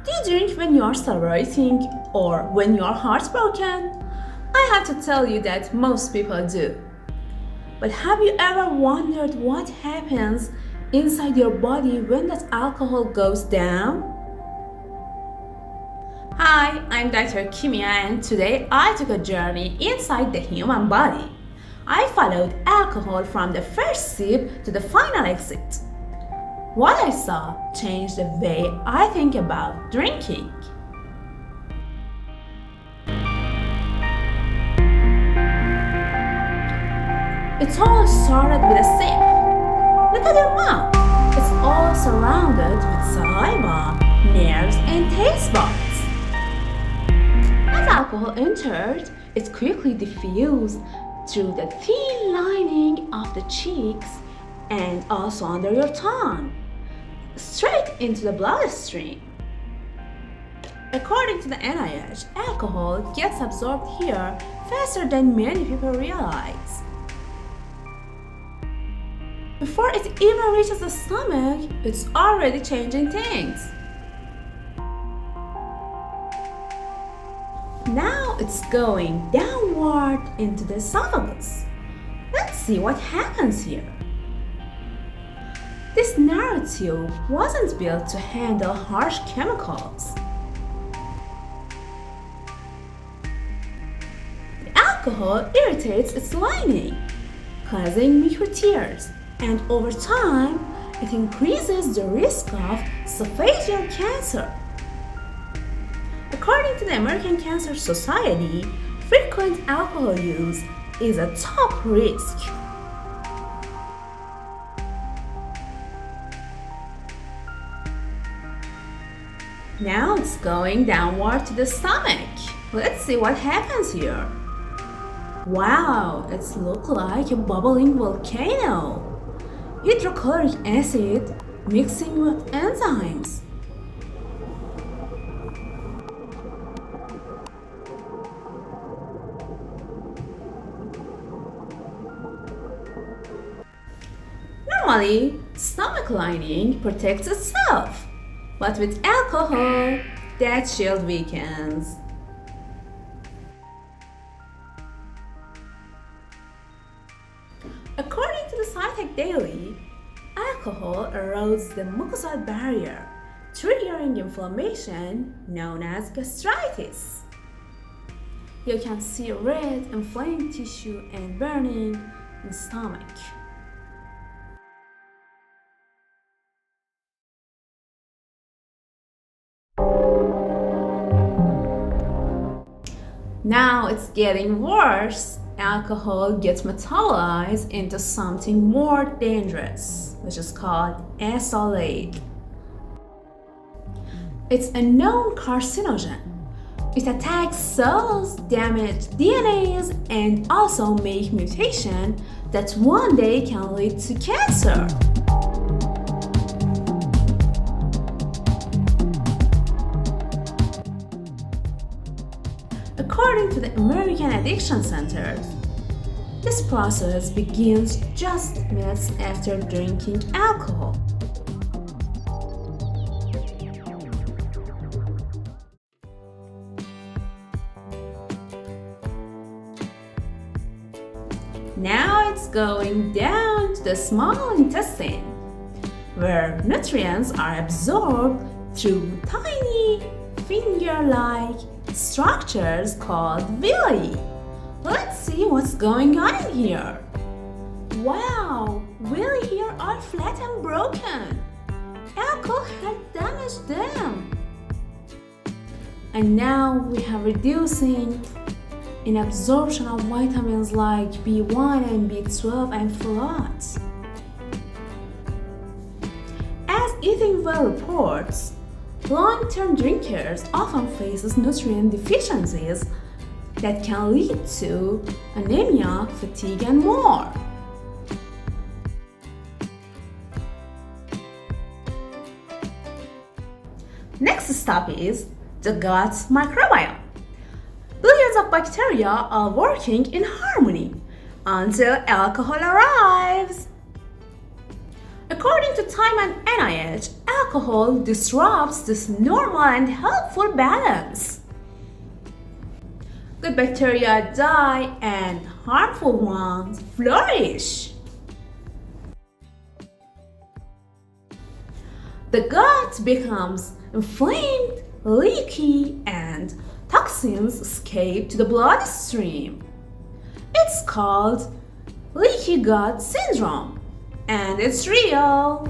Do you drink when you are celebrating or when you are heartbroken? I have to tell you that most people do. But have you ever wondered what happens inside your body when that alcohol goes down? Hi, I'm Dr. Kimia, and today I took a journey inside the human body. I followed alcohol from the first sip to the final exit. What I saw changed the way I think about drinking. It all started with a sip. Look at your mouth. It's all surrounded with saliva, nerves, and taste buds. As alcohol entered, it quickly diffused through the thin lining of the cheeks and also under your tongue, straight into the bloodstream. According to the NIH, alcohol gets absorbed here faster than many people realize. Before it even reaches the stomach, it's already changing things. Now it's going downward into the esophagus. Let's see what happens here. This narrow tube wasn't built to handle harsh chemicals. The alcohol irritates its lining, causing microtears, and over time, it increases the risk of esophageal cancer. According to the American Cancer Society, frequent alcohol use is a top risk. Now it's going downward to the stomach. Let's see what happens here. Wow, it looks like a bubbling volcano. Hydrochloric acid mixing with enzymes. Normally, stomach lining protects itself, but with alcohol, that shield weakens. According to the SciTech Daily, alcohol erodes the mucosal barrier, triggering inflammation known as gastritis. You can see red, inflamed tissue and burning in the stomach. Now it's getting worse. Alcohol gets metabolized into something more dangerous, which is called acylate. It's a known carcinogen. It attacks cells, damages DNAs, and also make mutation that one day can lead to cancer. According to the American Addiction Center, this process begins just minutes after drinking alcohol. Now it's going down to the small intestine, where nutrients are absorbed through tiny finger-like structures called villi. Let's see what's going on in here. Wow, villi here are flat and broken. Alcohol had damaged them. And now we have reducing in absorption of vitamins like B1 and B12 and folate. As Eating Well reports, long-term drinkers often face nutrient deficiencies that can lead to anemia, fatigue, and more. Next stop is the gut microbiome. Billions of bacteria are working in harmony until alcohol arrives. According to Time and NIH, alcohol disrupts this normal and helpful balance. Good bacteria die and harmful ones flourish. The gut becomes inflamed, leaky, and toxins escape to the bloodstream. It's called leaky gut syndrome, and it's real.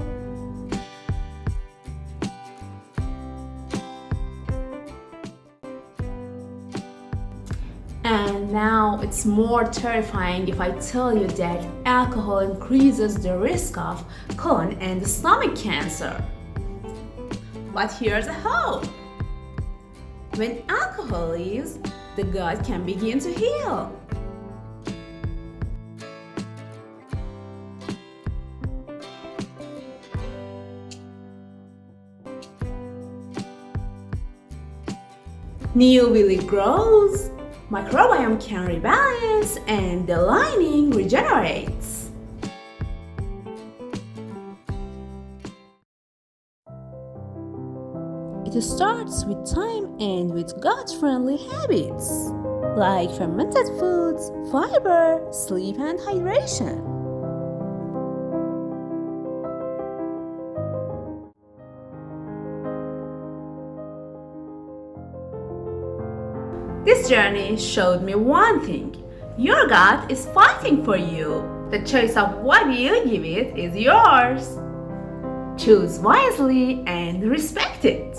And now it's more terrifying if I tell you that alcohol increases the risk of colon and stomach cancer. But here's a hope. When alcohol leaves, the gut can begin to heal. New villi grows, microbiome can rebalance, and the lining regenerates. It starts with time and with gut-friendly habits, like fermented foods, fiber, sleep, and hydration. This journey showed me one thing. Your gut is fighting for you. The choice of what you give it is yours. Choose wisely and respect it.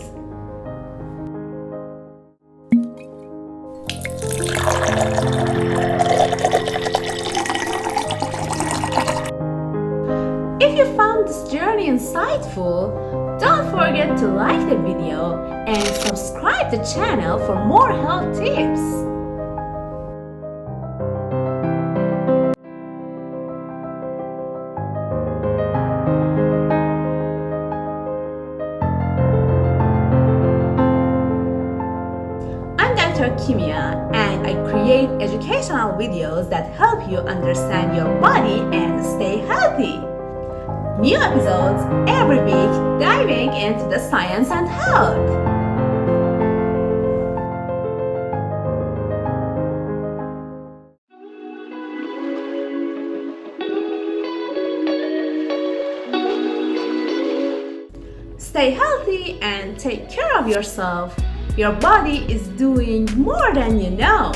If you found this journey insightful, don't forget to like the video and subscribe to the channel for more health tips. I'm Dr. Kimia, and I create educational videos that help you understand your body and stay healthy. New episodes every week diving into the science and health. Stay healthy and take care of yourself. Your body is doing more than you know.